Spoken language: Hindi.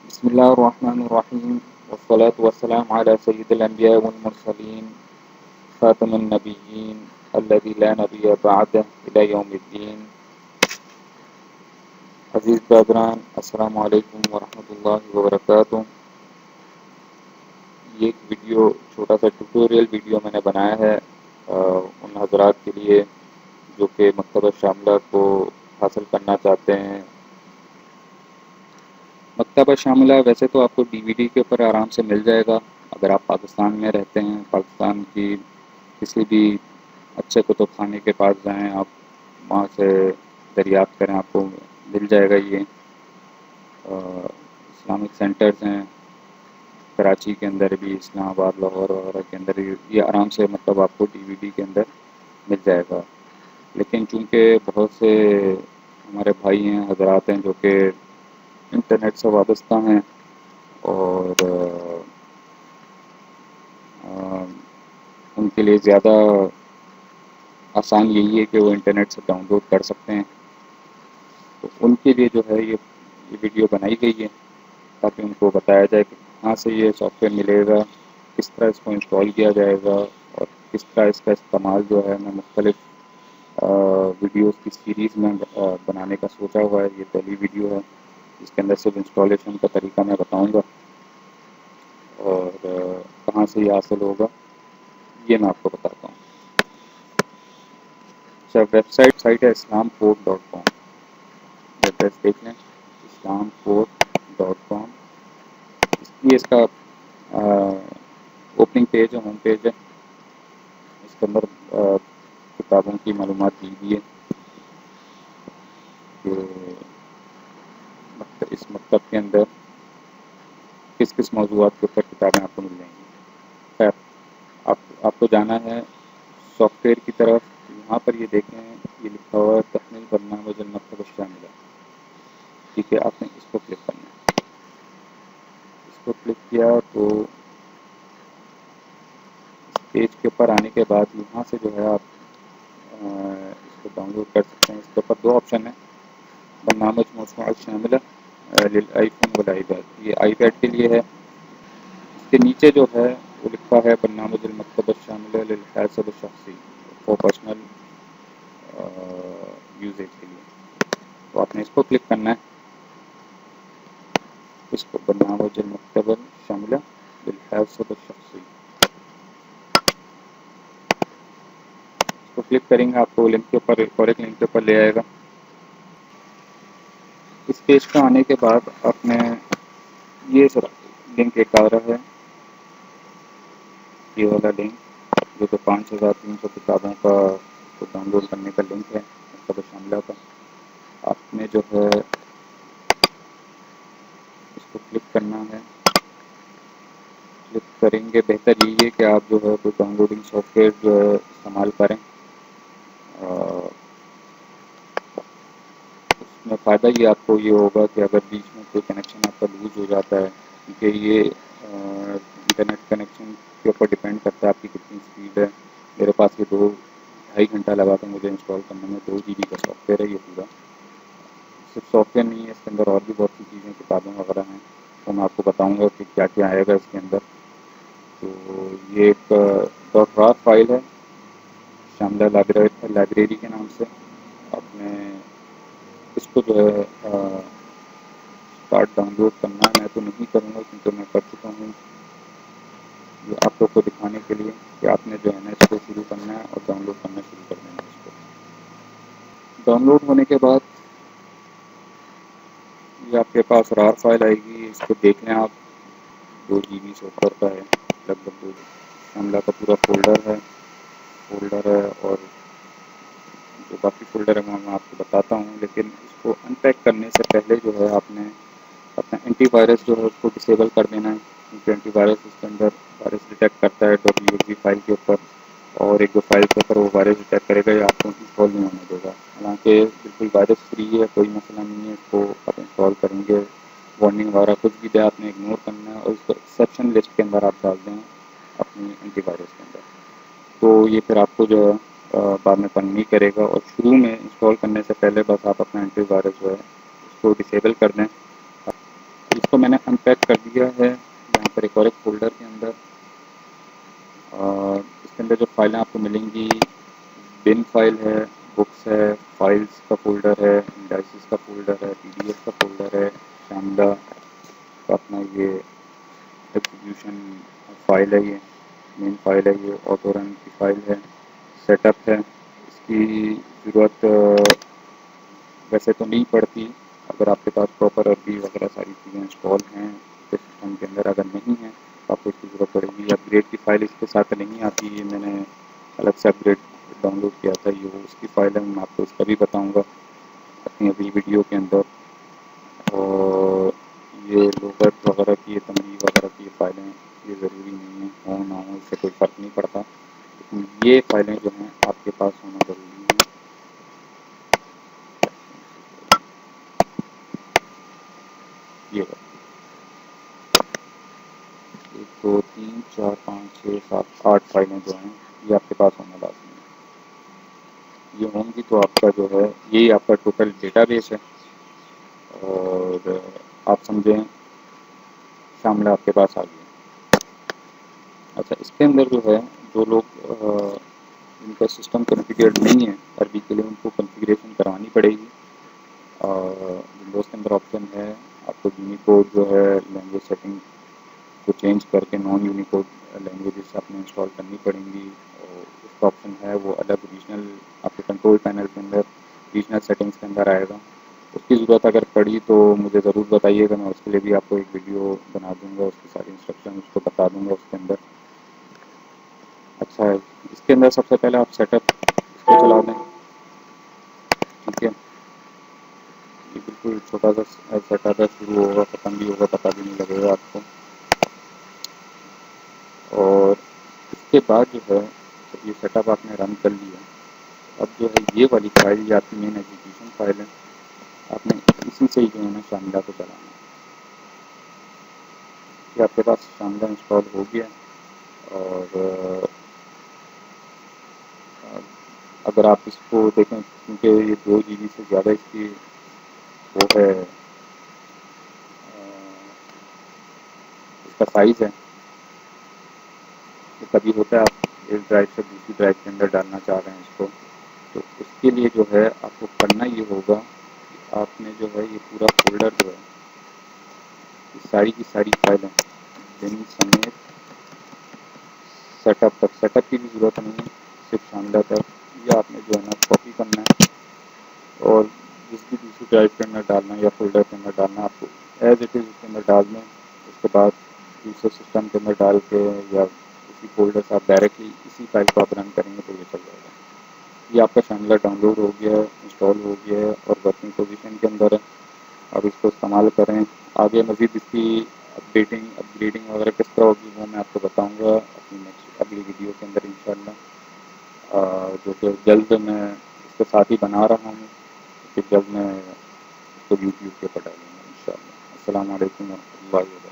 बिस्मिल्लाहिर्रहमानिर्रहीम वस्सलातु वस्सलामु अला सय्यिदिल अंबिया वल मुरसलीन खातमुन नबिय्यीन अल्लज़ी ला नबिय्य बअदहु इला यौमिद्दीन। अज़ीज़ बरदरान, अस्सलामु अलैकुम वरहमतुल्लाहि वबरकातुहू। ये एक वीडियो, छोटा सा ट्यूटोरियल वीडियो मैंने बनाया है उन हज़रात के लिए जो कि मकतबा शामिला को हासिल करना चाहते हैं। मकतबा शामिला वैसे तो आपको डीवीडी के ऊपर आराम से मिल जाएगा। अगर आप पाकिस्तान में रहते हैं, पाकिस्तान की किसी भी अच्छे कुतुबखाने के पास जाएं, आप वहाँ से दरियाफ्त करें, आपको मिल जाएगा। ये इस्लामिक सेंटर्स हैं कराची के अंदर भी, इस्लामाबाद, लाहौर वगैरह के अंदर ये आराम से मतलब आपको डीवीडी के अंदर मिल जाएगा। लेकिन चूँकि बहुत से हमारे भाई हैं, हज़रात हैं जो कि इंटरनेट से वाबस्ता हैं और उनके लिए ज़्यादा आसान यही है कि वो इंटरनेट से डाउनलोड कर सकते हैं। तो उनके लिए जो है ये वीडियो बनाई गई है ताकि उनको बताया जाए कि कहाँ से ये सॉफ्टवेयर मिलेगा, किस तरह इसको इंस्टॉल किया जाएगा और किस तरह इसका इस्तेमाल जो है मैं मुख्तलिफ वीडियोस की सीरीज़ में बनाने का सोचा हुआ है। ये पहली वीडियो है, इसके अंदर सिर्फ इंस्टॉलेशन का तरीका मैं बताऊंगा और कहाँ से ये हासिल होगा ये मैं आपको बताता हूँ। अच्छा, वेबसाइट है islamcode.com। एड्रेस देख लें, islamcode.com। ये इसका ओपनिंग पेज है, होम पेज है। इसके अंदर किताबों की मालूमात दी हुई है कि इस मकतब के अंदर किस किस मौज़ूआत के ऊपर किताबें आपको मिल जाएंगी। खैर, आपको जाना है सॉफ्टवेयर की तरफ। यहाँ पर ये देखें, ये लिखा हुआ है तकमील बरनामज मकतब शामिला। ठीक है, आपने इसको क्लिक करना है। इसको क्लिक किया तो पेज के ऊपर आने के बाद यहाँ से जो है आप इसको डाउनलोड कर सकते हैं। इसके ऊपर दो ऑप्शन है, बरनामज मौज़ूआत शामिला लिल आईफोन वल आईपैड। ये आईपैड के लिए है। इसके नीचे जो है वो लिखा है बरनामज मकतब शामिला लिल हासिब शख्सी फॉर पर्सनल यूजेज के लिए। तो आपने इसको क्लिक करना है। इसको बरनामज मकतब शामिला लिल हासिब शख्सी तो क्लिक करेंगे, आपको लिंक के ऊपर, करेक्ट लिंक के ऊपर ले आएगा। इस पेज पर आने के बाद आपने ये सर लिंक एक आ रहा है, ये वाला लिंक जो कि 5300 किताबों का तो डाउनलोड करने का लिंक है मकतब शामिला का। आपने जो है इसको क्लिक करना है। क्लिक करेंगे, बेहतर यही है कि आप जो है कोई डाउनलोडिंग सॉफ्टवेयर जो है इस्तेमाल करें। उसमें फ़ायदा ये आपको ये होगा कि अगर बीच में कोई कनेक्शन आपका लूज़ हो जाता है, क्योंकि ये इंटरनेट कनेक्शन के ऊपर डिपेंड करता है आपकी कितनी स्पीड है। मेरे पास ये 2-2.5 घंटा लगा था मुझे इंस्टॉल करने में। 2 GB का सॉफ्टवेयर है ये पूरा। सिर्फ सॉफ्टवेयर नहीं है, इसके अंदर और भी बहुत सी चीज़ें, किताबें वगैरह हैं, तो मैं आपको बताऊँगा कि क्या क्या आएगा इसके अंदर। तो ये एक .rar फाइल है शामिला लाइब्रेरी के नाम से। आपने इसको जो है स्टार्ट डाउनलोड करना है। मैं तो नहीं करूँगा क्योंकि मैं कर चुका हूँ। ये आप लोग को दिखाने के लिए कि आपने जो है ना इसको शुरू करना है और डाउनलोड करना शुरू कर देना है। इसको डाउनलोड होने के बाद ये आपके पास रार फाइल आएगी। इसको देख लें आप, 2 GB से ऊपर का है, लगभग 2 शामिला का पूरा फोल्डर है और जो बाकी फोल्डर है वो मैं आपको बताता हूँ। लेकिन इसको अनपैक करने से पहले जो है आपने अपना एंटीवायरस जो है उसको डिसेबल कर देना है, क्योंकि एंटीवायरस इसके अंदर वायरस डिटेक्ट करता है .exe फाइल के ऊपर, और एक दो फाइल के ऊपर वो वायरस डिटेक्ट करेगा या आपको इंस्टॉल नहीं होने देगा। हालांकि बिल्कुल वायरस फ्री है, कोई मसला नहीं है। इसको आप इंस्टॉल करेंगे, वार्निंग वगैरह कुछ भी दे आपने इग्नोर करना है और इसको एक्सेप्शन लिस्ट के अंदर आप डाल दें अपनी एंटीवायरस के अंदर। तो ये फिर आपको जो है बाद में तंग नहीं करेगा। और शुरू में इंस्टॉल करने से पहले बस आप अपना एंटीवायरस जो है उसको डिसेबल कर दें। इसको मैंने अनपैक कर दिया है यहाँ पर एक और एक फ़ोल्डर के अंदर। और इसके अंदर जो फाइलें आपको मिलेंगी, बिन फाइल है, बुक्स है, फाइल्स का फ़ोल्डर है, इंडाइसिस का फ़ोल्डर है, पीडीएफ का फ़ोल्डर है, शामला का अपना ये एग्जीक्यूशन फाइल है, ये मेन फाइल है, ये ऑटो रन की फाइल है, सेटअप है। इसकी ज़रूरत वैसे तो नहीं पड़ती अगर आपके पास प्रॉपर अरबी वगैरह सारी चीज़ें इंस्टॉल हैं आपके सिस्टम के अंदर। अगर नहीं है तो आपको इसकी ज़रूरत पड़ेगी। अपग्रेड की फ़ाइल इसके साथ नहीं आती, ये मैंने अलग से अपग्रेड डाउनलोड किया था, ये उसकी फ़ाइल है, मैं आपको इसका भी बताऊँगा अपनी अगली वीडियो के अंदर। और ये लोगत वगैरह की, ये तमरी वगैरह की फ़ाइलें, ये ज़रूरी नहीं है, हो ना हो इससे कोई फ़र्क नहीं पड़ता, लेकिन ये फ़ाइलें जो हैं आपके पास होना ज़रूरी है। ये 1 2 3 4 5 6 7 8 फाइलें जो हैं ये आपके पास होना लाज़मी है। ये होंगी तो आपका जो है यही आपका टोटल डेटाबेस है। और आप समझें शामला आपके पास आ गया। अच्छा, इसके अंदर जो है जो लोग जिनका सिस्टम कॉन्फ़िगर्ड नहीं है अरबी के लिए, उनको कॉन्फ़िगरेशन करवानी पड़ेगी। विंडोज़ के अंदर ऑप्शन है, आपको यूनिकोड जो है लैंग्वेज सेटिंग को चेंज करके नॉन यूनिकोड लैंग्वेजेस आपने इंस्टॉल करनी पड़ेंगी। और उसका ऑप्शन है वो अलग रीजनल आपके कंट्रोल पैनल के अंदर रीजनल सेटिंग्स के अंदर आएगा। उसकी ज़रूरत अगर पड़ी तो मुझे ज़रूर बताइएगा, मैं उसके लिए भी आपको एक वीडियो बना दूंगा, उसकी सारी इंस्ट्रक्शन उसको बता दूंगा उसके अंदर। अच्छा है, इसके अंदर सबसे पहले आप सेटअप इसको चला दें, ठीक है। ये बिल्कुल छोटा सा सेटअप है, शुरू होगा ख़त्म भी होगा पता भी नहीं लगेगा आपको। और इसके बाद जो है जब ये सेटअप आपने रन कर लिया, अब जो है ये वाली फाइल ये आपकी मेन एग्जीक्यूशन फाइल है, आपने इसी से ही जो है ना शामला को चलाना है। ये आपके पास शामला इंस्टॉल हो गया। और अगर आप इसको देखें, क्योंकि ये 2 GB से ज़्यादा इसकी वो है, इसका साइज़ है। तो कभी होता है आप एक ड्राइव से दूसरी ड्राइव के अंदर डालना चाह रहे हैं इसको, तो उसके लिए जो है आपको करना ये होगा कि आपने जो है ये पूरा फ़ोल्डर जो है ये सारी की सारी फाइलें बिन समेत सेटअप तक, सेटअप की भी ज़रूरत नहीं है, सिर्फ शामला तक ये आपने जो है ना कॉपी करना है और जिस भी दूसरी ड्राइव के अंदर डालना है या फ़ोल्डर के अंदर डालना है आपको एज़ इट इज़ उसके अंदर डाल दें। उसके बाद दूसरे सिस्टम के अंदर डाल के या उसी फ़ोल्डर से आप डायरेक्टली इसी फाइल को आप रन करेंगे तो ये चल जाएगा। ये आपका शामला डाउनलोड हो गया है, इंस्टॉल हो गया है और वर्किंग पोजीशन के अंदर है। अब इसको इस्तेमाल करें। आगे मज़ीद इसकी अपग्रेडिंग वगैरह किस तरह होगी वो मैं आपको बताऊँगा अपनी नेक्स्ट अगली वीडियो के अंदर इंशाल्लाह, जो कि जल्द मैं इसके साथ ही बना रहा हूँ, कि जब मैं इसको यूट्यूब पे ऊपर डालूँगा इंशाल्लाह। अस्सलाम वालेकुम व रहमतुल्लाहि व बरकातहू।